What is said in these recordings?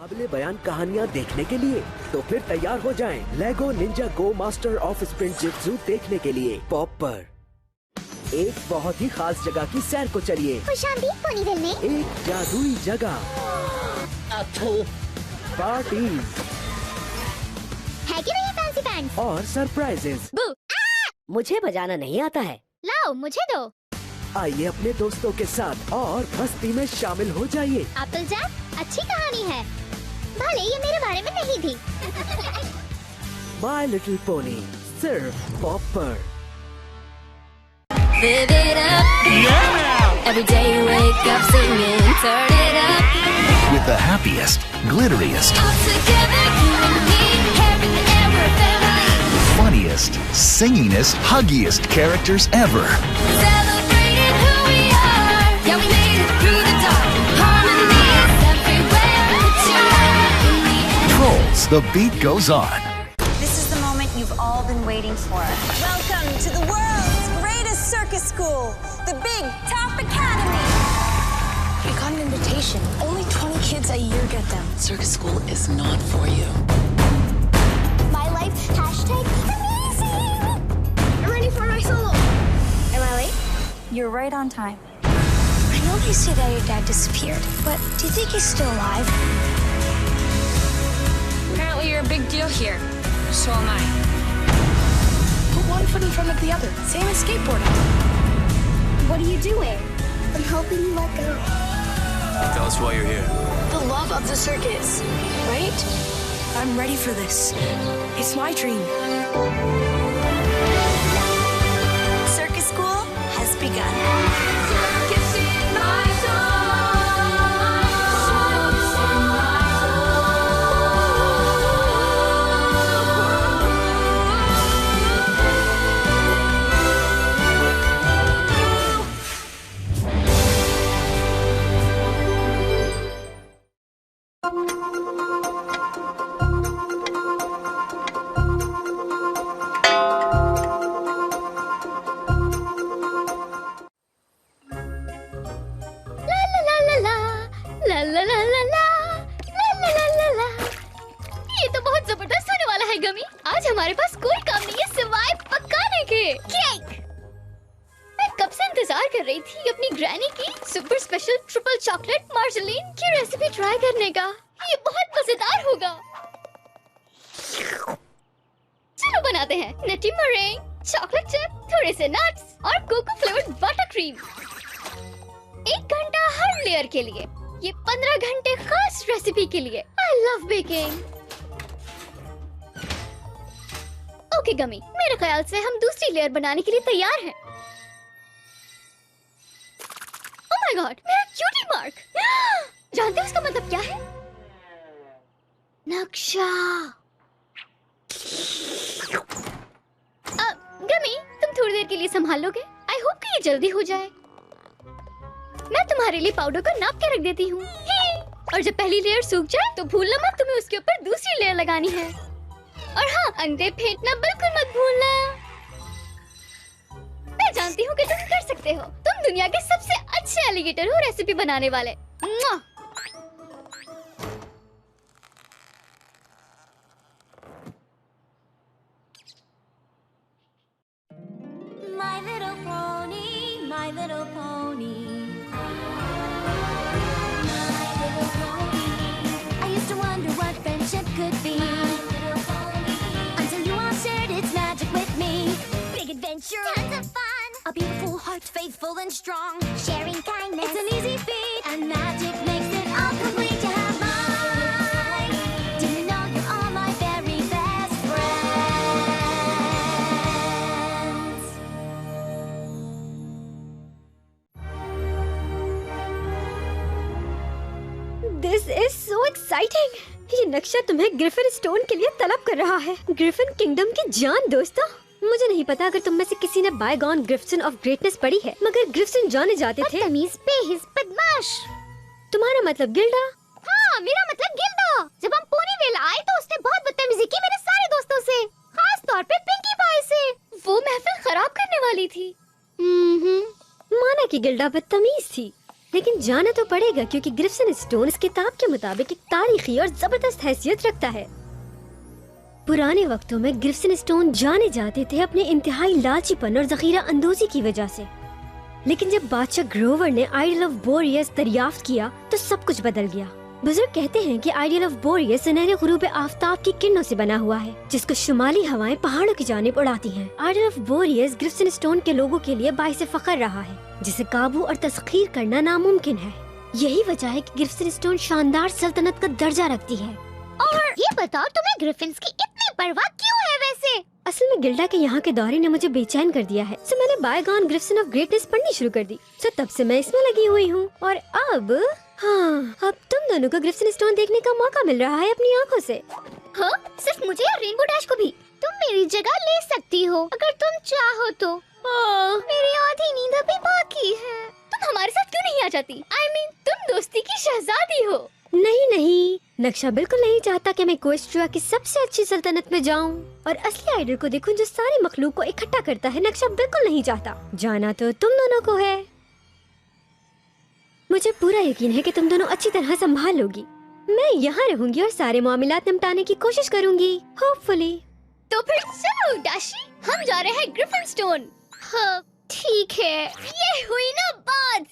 काबिले बयान कहानियाँ देखने के लिए तो फिर तैयार हो जाएं Lego Ninjago master of Spinjitzu देखने के लिए पॉप पर। एक बहुत ही खास जगह की सैर को चलिए। खुशामदीद पोनीविल में एक जादुई जगह, पार्टी है कि नहीं फैंसी पैंट्स और सरप्राइजेस। मुझे बजाना नहीं आता है, लाओ मुझे दो। आइए अपने दोस्तों के साथ और मस्ती में शामिल हो जाइए। एप्पल जैक अच्छी कहानी है, भले ये मेरे बारे में नहीं थी। माई लिटिल पोनी सिर्फ पॉप पर। Live it up. Yeah. Every day you wake up singing, turn it up. With the happiest, glitteriest, All together, you and me, having ever family. funniest, singingest, huggiest characters ever. Celebrating who we are. Yeah, we made it through the dark. Harmony is everywhere. Put your hand in the air. Trolls, the beat goes on. This is the moment you've all been waiting for. Welcome to the world's greatest circus school, the Big Top Academy. I got an invitation. Only 20 kids a year get them. Circus school is not for you. My life hashtag amazing. I'm ready for my solo. Am I late? You're right on time. I know they say that your dad disappeared, but do you think he's still alive? Apparently you're a big deal here. So am I. Put one foot in front of the other. Same as skateboarding. What are you doing? I'm helping you let go. Tell us why you're here. The love of the circus, right? I'm ready for this. It's my dream. Circus school has begun. Circus in my soul. Circus in my ला ला ला ला ला ला ला ला ला ला। ये तो बहुत जबरदस्त होने वाला है गमी। आज हमारे पास कोई काम नहीं है सिवाय पकाने के केक। मैं कब से इंतजार कर रही थी अपनी ग्रैनी की super special triple chocolate margarine की रेसिपी ट्राई करने का। ये बहुत मजेदार होगा। चलो बनाते हैं नटी मeringue, चॉकलेट चिप, थोड़े से नट्स और कोको फ्लेवर्ड बटर क्रीम। 1 घंटा हर लेयर के लिए, ये 15 घंटे खास रेसिपी के लिए। I love baking. ओके गमी, मेरे ख्याल से हम दूसरी लेयर बनाने के लिए तैयार हैं। ओह माय गॉड, मेरा क्यूटी मार्क। जानते हो इसका मतलब क्या है? नक्शा। गमी, तुम थोड़ी देर के लिए संभाल लोगे? आई होप कि ये जल्दी हो जाए। मैं तुम्हारे लिए पाउडर को नाप के रख देती हूँ। और जब पहली लेयर सूख जाए तो भूलना मत, तुम्हें उसके ऊपर दूसरी लेयर लगानी है। और हाँ, अंडे फेंटना बिल्कुल मत भूलना। मैं जानती हूँ कि तुम कर सकते हो। तुम दुनिया के सबसे अच्छे एलिगेटर हो रेसिपी बनाने वाले। मुआ! My little pony, my little pony. My little pony. I used to wonder what friendship could be. Until you all shared its magic with me. Big adventure, tons of fun. A beautiful heart, faithful and strong. Sharing kindness, it's an easy feat. And magic makes it all complete to have mine. Do you know you're all my very best friends? This is so exciting! ये नक्शा तुम्हें Griffin stone के लिए तलब कर रहा है। Griffin kingdom की जान दोस्तों। मुझे नहीं पता अगर तुम में से किसी ने बायगॉन ग्रिफ्टन ऑफ ग्रेटनेस पढ़ी है, मगर ग्रिफ्टन जाने जाते थे तमीज पे हिज बदमाश। तुम्हारा मतलब गिल्डा? हाँ, मेरा मतलब गिल्डा। जब हम पोनीविल आए तो उसने बहुत बदतमीजी की मेरे सारे दोस्तों से, खास तौर पे पिंकी पाई से। वो महफिल खराब करने वाली थी। माना कि गिल्डा बदतमीज थी, लेकिन जाना तो पड़ेगा क्योंकि ग्रिफ्सन स्टोन इस किताब के मुताबिक एक तारीखी और जबरदस्त हैसियत रखता है। पुराने वक्तों में ग्रिफ्सन स्टोन जाने जाते थे अपने इंतहाई लालचीपन और जखीरा अंदोजी की वजह से, लेकिन जब बादशाह ग्रोवर ने आइडल ऑफ बोरियस दरियाफ्त किया तो सब कुछ बदल गया। बुजुर्ग कहते हैं कि आइडल ऑफ बोरियस सुनहरे गुरूब आफताब की किरणों से बना हुआ है, जिसको शुमाली हवाएं पहाड़ों की जानिब उड़ाती हैं। आइडल ऑफ बोरियस ग्रिफ्सन स्टोन के लोगों के लिए बाइस फख्र रहा है, जिसे काबू और तस्खीर करना नामुमकिन है। यही वजह है कि ग्रिफ्सन स्टोन शानदार सल्तनत का दर्जा रखती है। और ये बताओ, तुम्हें ग्रिफिन्स की इतनी परवाह क्यों है वैसे? असल में गिल्डा के यहाँ के दौरे ने मुझे बेचैन कर दिया है, सो मैंने बायगॉन ग्रिफ्सन ऑफ ग्रेटनेस पढ़नी शुरू कर दी। सो तब से मैं इसमें लगी हुई हूँ। और अब अब तुम दोनों को ग्रिफ्सन स्टोन देखने का मौका मिल रहा है अपनी आँखों से। हाँ, सिर्फ मुझे और रेनबो डैश को भी। तुम मेरी जगह ले सकती हो अगर तुम चाहो तो। मेरी आधी नींद अभी बाकी है। तुम हमारे साथ क्यों नहीं आ जाती? I mean, तुम दोस्ती की शहजादी हो। नहीं, नक्शा बिल्कुल नहीं चाहता कि मैं इक्वेस्ट्रिया की सबसे अच्छी सल्तनत में जाऊं और असली आइडल को देखूं जो सारी मखलूक को इकट्ठा करता है। नक्शा बिल्कुल नहीं चाहता। जाना तो तुम दोनों को है। मुझे पूरा यकीन है कि तुम दोनों अच्छी तरह संभाल लोगी। मैं यहाँ रहूंगी और सारे मामलात निपटाने की कोशिश करूंगी, होपफुली। तो फिर चलो डाशी, हम जा रहे हैं ग्रिफिन स्टोन। हाँ, ठीक है। ये हुई ना बात।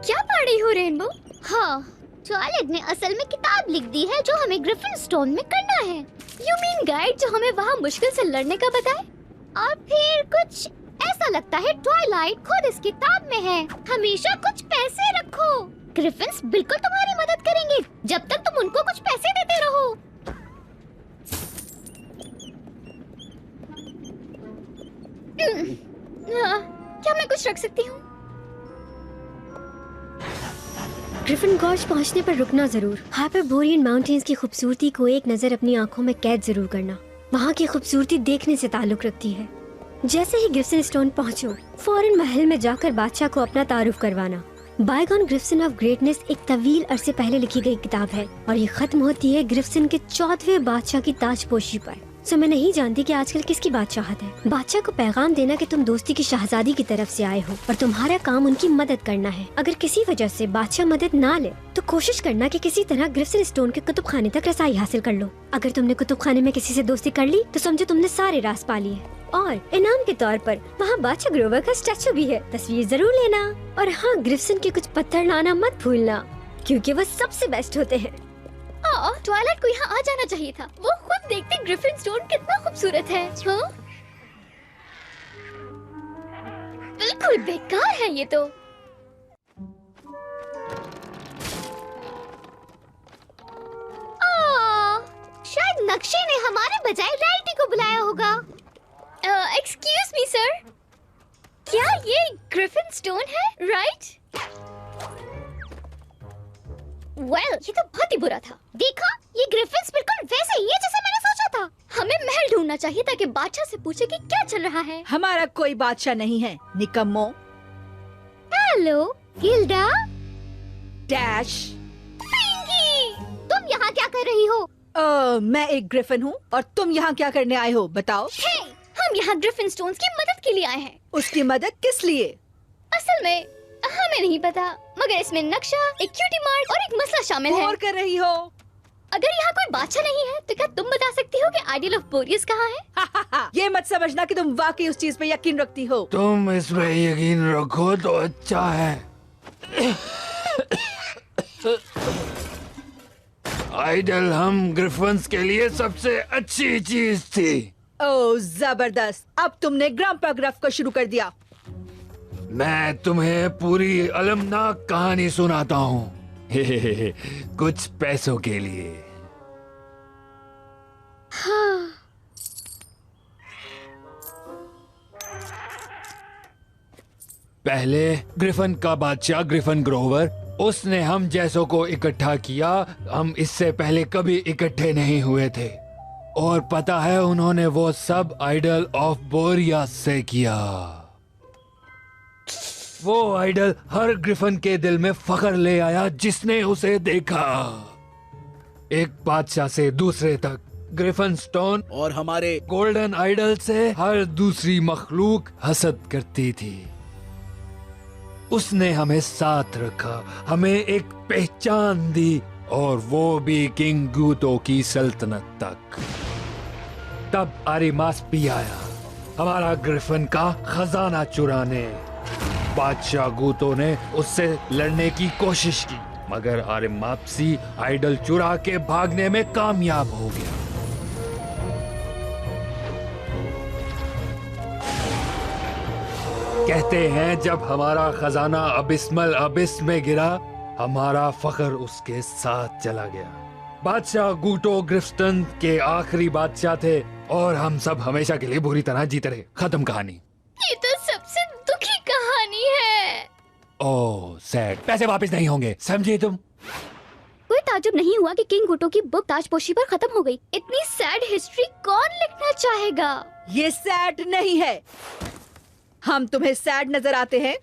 क्या पढ़ रही हो रेनबो? हाँ, ट्वाइलाइट ने असल में किताब लिख दी है जो हमें ग्रिफिन स्टोन में करना है। यू मीन गाइड जो हमें वहाँ मुश्किल से लड़ने का बताए? और फिर कुछ ऐसा लगता है ट्वाइलाइट खुद इस किताब में है। हमेशा कुछ पैसे रखो। ग्रिफिन्स बिल्कुल तुम्हारी मदद करेंगे जब तक तुम उनको कुछ पैसे देते रहो। क्या मैं कुछ रख सकती हूँ? ग्रिफिन गॉर्ज पहुंचने पर रुकना जरूर। हाइपरबोरियन माउंटेन्स की खूबसूरती को एक नजर अपनी आंखों में कैद जरूर करना। वहाँ की खूबसूरती देखने से ताल्लुक रखती है। जैसे ही ग्रिफिन स्टोन पहुँचो, फौरन महल में जाकर बादशाह को अपना तारुफ करवाना। बायगॉन ग्रिफिन ऑफ ग्रेटनेस एक तवील अरसे पहले लिखी गई किताब है और ये खत्म होती है ग्रिफिन के 14वें बादशाह की ताजपोशी पर। सो मैं नहीं जानती कि आजकल किसकी बादशाहत है। बादशाह को पैगाम देना कि तुम दोस्ती की शहजादी की तरफ से आए हो और तुम्हारा काम उनकी मदद करना है। अगर किसी वजह से बादशाह मदद ना ले तो कोशिश करना कि किसी तरह ग्रिफिन स्टोन के कुतुब खाने तक रसाई हासिल कर लो। अगर तुमने कुतुब खाने में किसी से दोस्ती कर ली तो समझो तुमने सारे राज पा लिए। और इनाम के तौर पर वहाँ बादशाह ग्रोवर का स्टैचू भी है, तस्वीर जरूर लेना। और हाँ, ग्रिफिन के कुछ पत्थर लाना मत भूलना क्योंकि वो सबसे बेस्ट होते हैं। ट्वाइलाइट को यहाँ आ जाना चाहिए था। वो खुद देखते ग्रिफिन स्टोन कितना खूबसूरत है। हाँ? बिल्कुल बेकार है ये तो। शायद नक्शे ने हमारे बजाय रैरिटी को बुलाया होगा। एक्सक्यूज मी सर, क्या ये ग्रिफिन स्टोन है? राइट? वेल, ये तो बहुत ही बुरा था। देखा, ये ग्रिफिन्स बिल्कुल वैसे ही है जैसे मैंने सोचा था। हमें महल ढूंढना चाहिए ताकि बादशाह से पूछे कि क्या चल रहा है। हमारा कोई बादशाह नहीं है, निकम्मो। हेलो गिल्डा। डैश। पिंकी, तुम यहाँ क्या कर रही हो? मैं एक ग्रिफिन हूँ और तुम यहाँ क्या करने आए हो बताओ? हे, हम यहाँ ग्रिफिन स्टोन्स की मदद के लिए आए हैं। उसकी मदद किस लिए? असल में हमें नहीं पता, मगर इसमें नक्शा, एक क्यूटी मार्क और एक मसला शामिल है। और कर रही हो? अगर यहाँ कोई बादशाह नहीं है तो क्या तुम बता सकती हो कि आइडल ऑफ बोरियस कहाँ है? ये मत समझना कि तुम वाकई उस चीज पे यकीन रखती हो। तुम इसमें यकीन रखो तो अच्छा है। आइडल हम ग्रिफिन्स के लिए सबसे अच्छी चीज थी। ओह जबरदस्त, अब तुमने ग्रांपा ग्रफ को शुरू कर दिया। मैं तुम्हें पूरी अलमनाक कहानी सुनाता हूँ। कुछ पैसों के लिए। हाँ। पहले ग्रिफिन का बादशाह ग्रिफिन ग्रोवर, उसने हम जैसों को इकट्ठा किया। हम इससे पहले कभी इकट्ठे नहीं हुए थे और पता है उन्होंने वो सब आइडल ऑफ बोरियस से किया। वो आइडल हर ग्रिफिन के दिल में फख्र ले आया जिसने उसे देखा। एक बादशाह से दूसरे तक, ग्रिफिन स्टोन और हमारे गोल्डन आइडल से हर दूसरी मखलूक हसद करती थी। उसने हमें साथ रखा, हमें एक पहचान दी, और वो भी किंग गूतो की सल्तनत तक। तब आरिमास भी आया, हमारा ग्रिफिन का खजाना चुराने। बादशाह गूतो ने उससे लड़ने की कोशिश की, मगर आरिमाप्सी आइडल चुरा के भागने में कामयाब हो गया। कहते हैं जब हमारा खजाना अबिस्मल अबिस में गिरा, हमारा फख्र उसके साथ चला गया। बादशाह गूटो ग्रिफ्टन के आखिरी बादशाह थे और हम सब हमेशा के लिए बुरी तरह जीते रहे। खत्म कहानी। ये तो सबसे दुखी कहानी है। ओह सैड। पैसे वापस नहीं होंगे, समझे तुम? कोई ताजुब नहीं हुआ कि किंग गुटो की बुक ताजपोशी पर खत्म हो गई। इतनी सैड हिस्ट्री कौन लिखना चाहेगा? ये सैड नहीं है। हम तुम्हें सैड नजर आते हैं?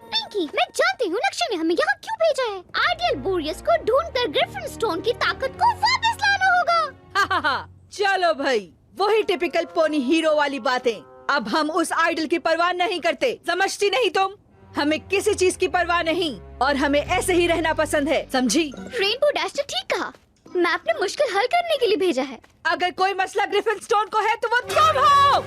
पिंकी, मैं जानती हूँ लक्ष्य ने हमें यहाँ क्यों भेजा है। आइडियल बोरियस को ढूंढकर ग्रिफिन स्टोन की ताकत को वापस लाना होगा। चलो भाई, वही टिपिकल पोनी हीरो वाली बातें। अब हम उस आइडल की परवाह नहीं करते, समझती नहीं तुम? हमें किसी चीज की परवाह नहीं और हमें ऐसे ही रहना पसंद है, समझी? रेनबो डैश ने ठीक कहा, मैप ने मुश्किल हल करने के लिए भेजा है। अगर कोई मसला ग्रिफिन स्टोन को है तो वो तुम हो।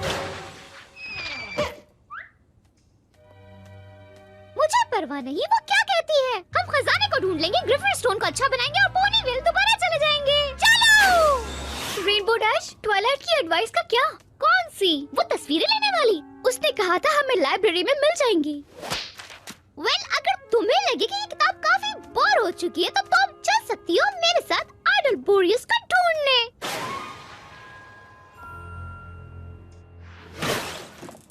मुझे परवाह नहीं, वो क्या कहती है। हम खजाने को ढूंढ लेंगे, ग्रिफिन स्टोन को अच्छा बनाएंगे और पोनीविल दोबारा चले जाएंगे। चलो। रेनबो डैश, ट्वाइलाइट की एडवाइस का क्या? कौन सी? वो तस्वीरें लेने वाली। उसने कहा था हमें लाइब्रेरी में मिल जाएंगी। अगर तुम्हें लगे कि ये किताब काफी बोर हो चुकी है तो तुम चल सकती हो मेरे साथ आइडल बोरियस को ढूंढने।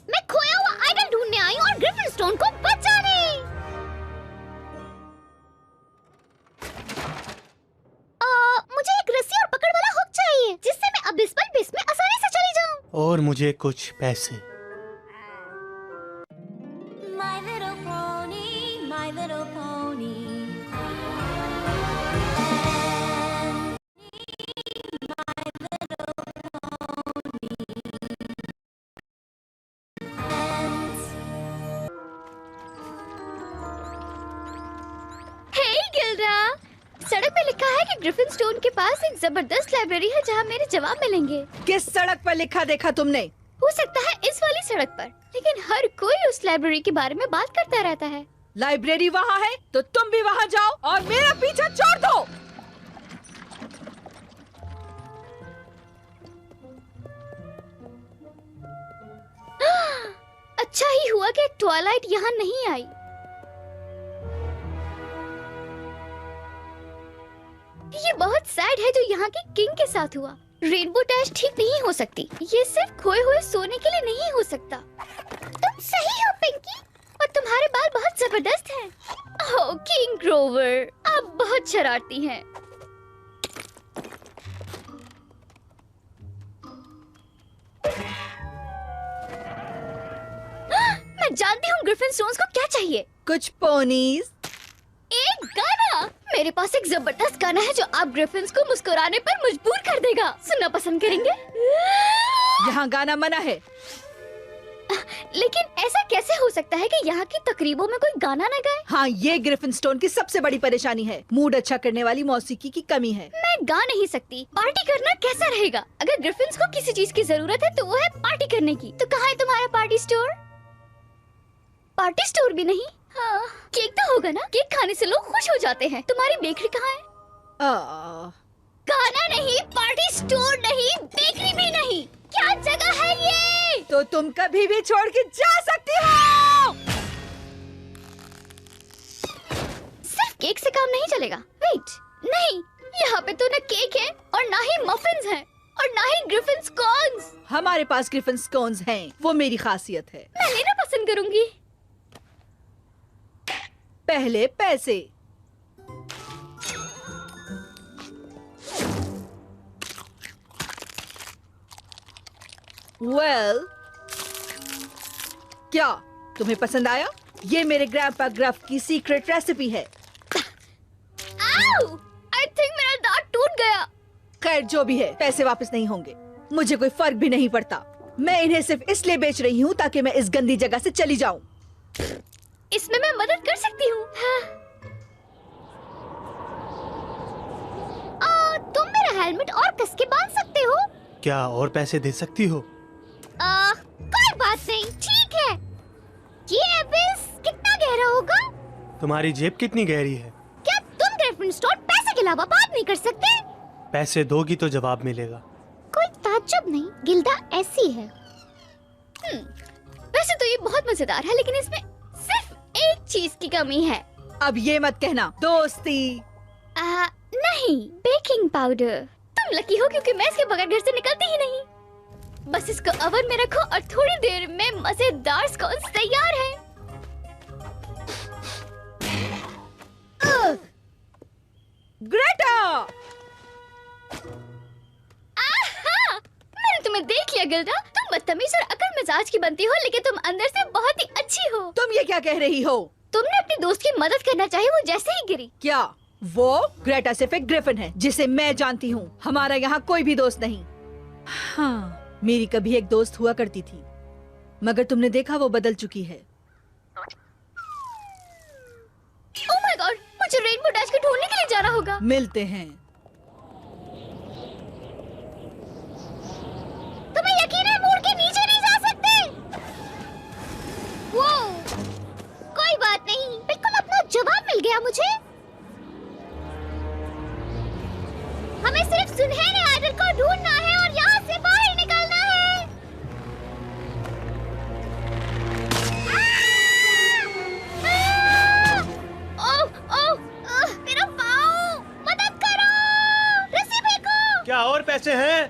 मैं खोया हुआ आइडल ढूंढने आई हूँ और ग्रिफिन स्टोन को बचाने। मुझे एक रस्सी और पकड़ वाला हुक चाहिए जिससे मैं अबिस्मल बिस में आसानी से चली जाऊँ। और मुझे कुछ पैसे। My little pony, my little pony. सड़क पे लिखा है कि ग्रिफिन स्टोन के पास एक जबरदस्त लाइब्रेरी है जहाँ मेरे जवाब मिलेंगे। किस सड़क पर लिखा देखा तुमने? हो सकता है इस वाली सड़क पर, लेकिन हर कोई उस लाइब्रेरी के बारे में बात करता रहता है। लाइब्रेरी वहाँ है तो तुम भी वहाँ जाओ और मेरा पीछा छोड़ दो। अच्छा ही हुआ कि ट्वाइलाइट यहाँ नहीं आई। ये बहुत सैड है जो यहाँ के किंग के साथ हुआ। रेनबो डैश ठीक नहीं हो सकती। ये सिर्फ खोए हुए सोने के लिए नहीं हो सकता। तुम सही हो पिंकी, और तुम्हारे बाल बहुत जबरदस्त हैं। ओह किंग ग्रोवर, आप बहुत शरारती हैं। मैं जानती हूँ ग्रिफिन स्टोन्स को क्या चाहिए। कुछ पोनीज। एक गाना। मेरे पास एक जबरदस्त गाना है जो आप ग्रिफिन्स को मुस्कुराने पर मजबूर कर देगा। सुनना पसंद करेंगे? यहाँ गाना मना है। लेकिन ऐसा कैसे हो सकता है कि यहाँ की तकरीबों में कोई गाना न गाए? हाँ, ये ग्रिफिन स्टोन की सबसे बड़ी परेशानी है। मूड अच्छा करने वाली मौसीकी की कमी है। मैं गा नहीं सकती। पार्टी करना कैसा रहेगा? अगर ग्रिफिन्स को किसी चीज की जरूरत है तो वो है पार्टी करने की। तो कहाँ है तुम्हारा पार्टी स्टोर? पार्टी स्टोर भी नहीं। हाँ, केक तो होगा ना? केक खाने से लोग खुश हो जाते हैं। तुम्हारी बेकरी कहाँ है? गाना नहीं, पार्टी स्टोर नहीं, बेकरी भी नहीं। क्या जगह है ये? तो तुम कभी भी छोड़ के जा सकती हो। सिर्फ केक से काम नहीं चलेगा। वेट, नहीं, यहाँ पे तो न केक है और ना ही मफिन्स हैं और ना ही ग्रिफिन स्कोन्स। हमारे पास ग्रिफिन स्कोन्स हैं, वो मेरी खासियत है। मैं लेना पसंद करूंगी। पहले पैसे। क्या तुम्हें पसंद आया? ये मेरे ग्रैंडपा ग्रफ की सीक्रेट रेसिपी है। अरे खैर जो भी है, पैसे वापस नहीं होंगे। मुझे कोई फर्क भी नहीं पड़ता। मैं इन्हें सिर्फ इसलिए बेच रही हूँ ताकि मैं इस गंदी जगह से चली जाऊँ। इसमें मैं मदद कर सकती हूँ। हाँ। तुम मेरा हेलमेट और कस के बांध सकते हो। क्या और पैसे दे सकती हो? कोई बात नहीं, ठीक है। ये एबिस कितना गहरा होगा? तुम्हारी जेब कितनी गहरी है? क्या तुम ग्रिफिंडोर पैसे के अलावा बात नहीं कर सकते? पैसे दोगी तो जवाब मिलेगा। कोई ताज्जुब नहीं, गिल्डा ऐसी है। वैसे तो ये बहुत मजेदार है, लेकिन इसमें सिर्फ एक चीज की कमी है। अब ये मत कहना दोस्ती। नहीं, बेकिंग पाउडर। तुम लकी हो क्योंकि मैं इसके बगैर घर से निकलती ही नहीं। बस इसको ओवन में रखो और थोड़ी देर में मजेदार स्कोन्स तैयार है। ग्रेटा! मैंने तुम्हें देख लिया गिल्डा। तुम बदतमीज और अकल मिजाज की बनती हो, लेकिन तुम अंदर से बहुत ही अच्छी हो। तुम ये क्या कह रही हो? तुमने अपनी दोस्त की मदद करना चाहिए, वो जैसे ही गिरी। क्या वो ग्रेटा सिर्फ एक ग्रिफिन है जिसे मैं जानती हूँ? हमारा यहाँ कोई भी दोस्त नहीं। हाँ, मेरी कभी एक दोस्त हुआ करती थी, मगर तुमने देखा वो बदल चुकी है। ओह माय गॉड, मुझे रेनबो डैश को ढूंढने के लिए जाना होगा। मिलते हैं। तुम्हें यकीन है मुड़ के नीचे नहीं जा सकते? वो कोई बात नहीं, बिल्कुल अपना जवाब मिल गया मुझे। हमें सिर्फ सुनहरे आइडल को ढूंढना है और यहाँ से बाहर निकलना है। मेरा पाँव, मदद करो, रस्सी फेंको। क्या और पैसे हैं?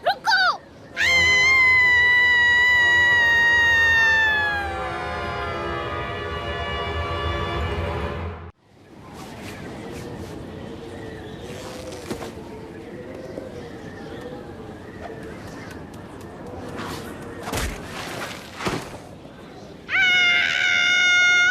रुको।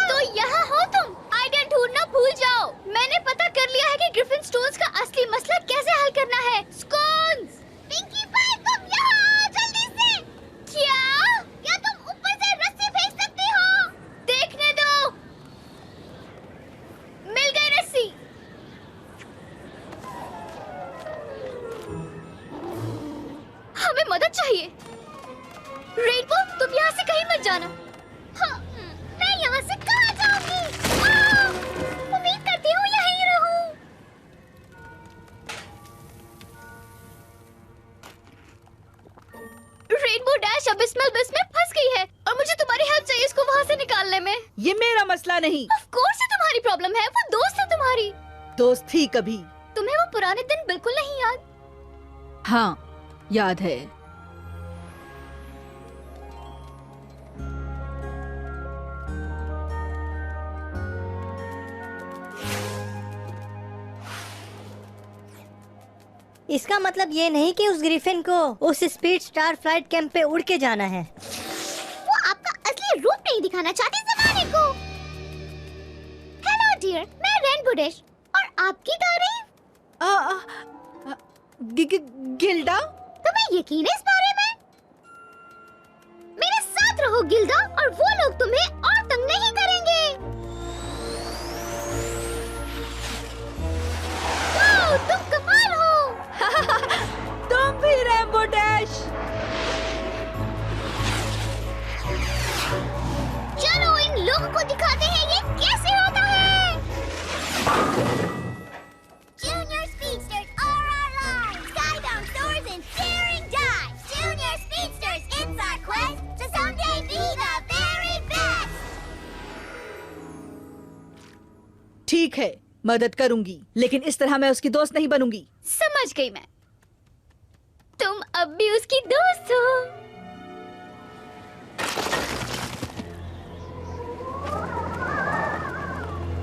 तो यहाँ हो तुम। आइडल ढूंढना भूल जाओ। मैंने पता कर लिया है कि ग्रिफिन स्टोन्स का असली मसला कैसे हल करना है। स्कोन्स! पिंकी पाई, तुम यहाँ आओ जल्दी से। क्या तुम ऊपर से रस्सी फेंक सकती हो? देखने दो। मिल गई रस्सी। हमें मदद चाहिए। रेनबो, तुम यहाँ से कहीं मत जाना। हाँ, मैं यहाँ से कहाँ जाऊंगी? उम्मीद करती हूँ यहीं रहूं। रेनबो डैश अबिस्मल बिस में फंस गई है और मुझे तुम्हारी हेल्प चाहिए इसको वहाँ से निकालने में। ये मेरा मसला नहीं। ऑफ कोर्स ये तुम्हारी प्रॉब्लम है, वो दोस्त है तुम्हारी। दोस्त थी कभी। तुम्हें वो पुराने दिन बिल्कुल नहीं याद? हाँ, याद है। इसका मतलब ये नहीं कि उस ग्रिफिन को उस स्पीड स्टार फ्लाइट कैंप पे उड़ के जाना है। वो आपका असली रूप नहीं दिखाना चाहती ज़माने को। हेलो डियर, मैं रेनबो डैश और आपकी तारीफ। गिल्डा, तुम्हें यकीन है इस बारे में? मेरे साथ रहो गिल्डा और वो लोग तुम्हें और तंग नहीं करेंगे। वाह, तुम कमाल हो। तुम भी रेनबो डैश। चलो इन लोगों को दिखाते हैं ये कैसे होता है। Junior Speedsters are our lives. Skybound soars and daring dives. Junior Speedsters, it's our quest to someday be the very best. ठीक है, मदद करूंगी, लेकिन इस तरह मैं उसकी दोस्त नहीं बनूंगी। समझ गई मैं। तुम अब भी उसकी दोस्त हो।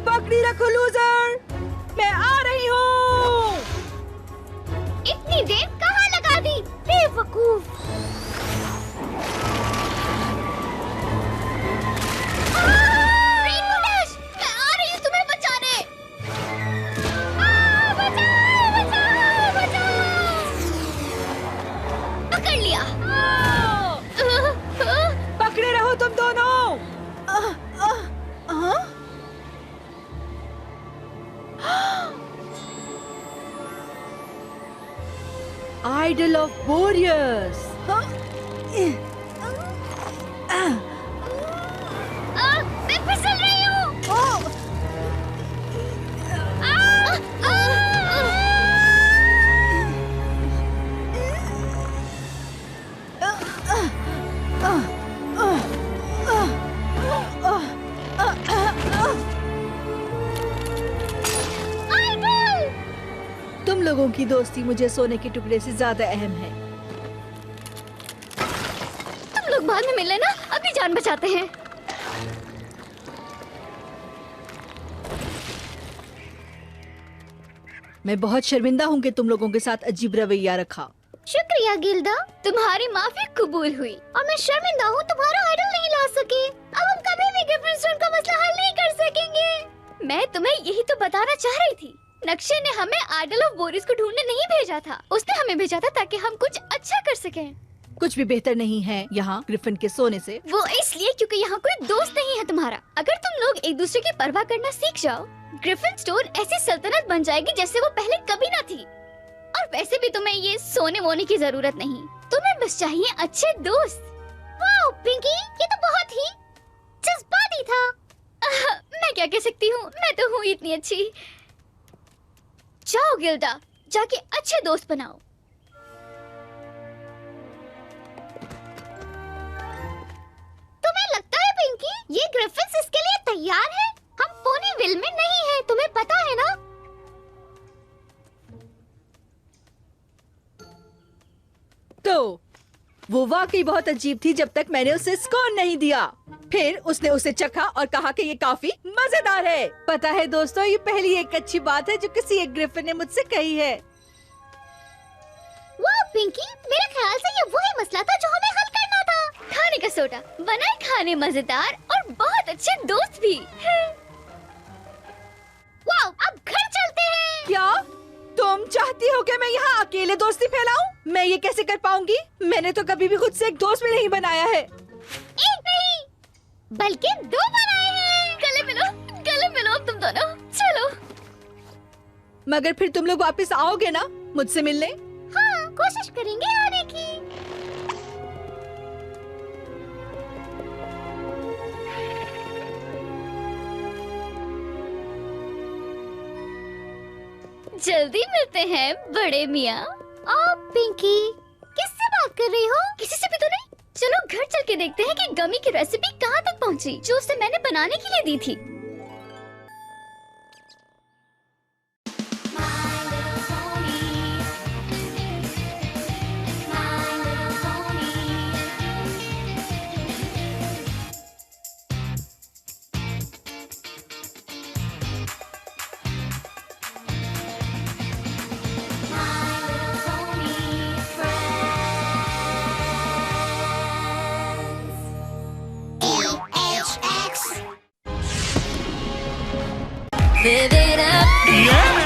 पकड़ी रखो लूजर, मैं आ रही हूँ। इतनी देर कहाँ लगा दी, बेवकूफ। रेनबो डैश, मैं आ रही हूँ तुम्हें बचाने। आइडल ऑफ बोरियस। मैं फिसल रही हूँ। तुम लोगों की दोस्ती मुझे सोने के टुकड़े से ज्यादा अहम है। तुम लोग बाद में मिल लेना, अभी जान बचाते हैं। मैं बहुत शर्मिंदा हूँ कि तुम लोगों के साथ अजीब रवैया रखा। शुक्रिया गिल्डा, तुम्हारी माफी कबूल हुई और मैं शर्मिंदा हूँ तुम्हारा आइडल नहीं ला सके। अब हम कभी भी ग्रिफिन स्टोन का मसला हल नहीं कर सकेंगे। मैं तुम्हें यही तो बताना चाह रही थी। नक्शे ने हमें आइडल ऑफ बोरिस को ढूंढने नहीं भेजा था, उसने हमें भेजा था ताकि हम कुछ अच्छा कर सकें। कुछ भी बेहतर नहीं है यहाँ ग्रिफिन के सोने से। वो इसलिए क्योंकि यहाँ कोई दोस्त नहीं है तुम्हारा। अगर तुम लोग एक दूसरे की परवाह करना सीख जाओ, ग्रिफिन स्टोन ऐसी सल्तनत बन जाएगी जैसे वो पहले कभी ना थी। और वैसे भी तुम्हें ये सोने वोने की जरूरत नहीं, तुम्हें बस चाहिए अच्छे दोस्त। वाओ पिंकी, ये तो बहुत ही जज्बाती था। मैं क्या कह सकती हूँ, मैं तो हूँ इतनी अच्छी। जाओ गिल्डा, जाके अच्छे दोस्त बनाओ। तुम्हें लगता है पिंकी ये ग्रिफिन्स इसके लिए तैयार है? हम पोनीविल में नहीं हैं, तुम्हें पता है ना? तो वो वाकई बहुत अजीब थी जब तक मैंने उसे स्कोन नहीं दिया। फिर उसने उसे चखा और कहा कि ये काफी मजेदार है। पता है दोस्तों, ये पहली एक अच्छी बात है जो किसी एक ग्रिफिन ने मुझसे कही है। वाह पिंकी, मेरे ख्याल से ये वही मसला था जो हमें हल करना था। खाने का सोडा, बनाए खाने मजेदार और बहुत अच्छे दोस्त भी। वाह, अब घर चलते हैं। क्या तुम चाहती हो कि मैं यहाँ अकेले दोस्ती फैलाऊं? मैं ये कैसे कर पाऊंगी? मैंने तो कभी भी खुद से एक दोस्त भी नहीं बनाया है। एक नहीं बल्कि 2 बनाए हैं। गले मिलो अब तुम दोनों। चलो। मगर फिर तुम लोग वापस आओगे ना मुझसे मिलने? हाँ, कोशिश करेंगे आने की। जल्दी मिलते हैं बड़े मियाँ। पिंकी, किससे बात कर रही हो? किसी से भी तो नहीं? चलो घर चल के देखते हैं कि गमी की रेसिपी कहाँ तक पहुँची जो उसे मैंने बनाने के लिए दी थी। Live it up. Yeah.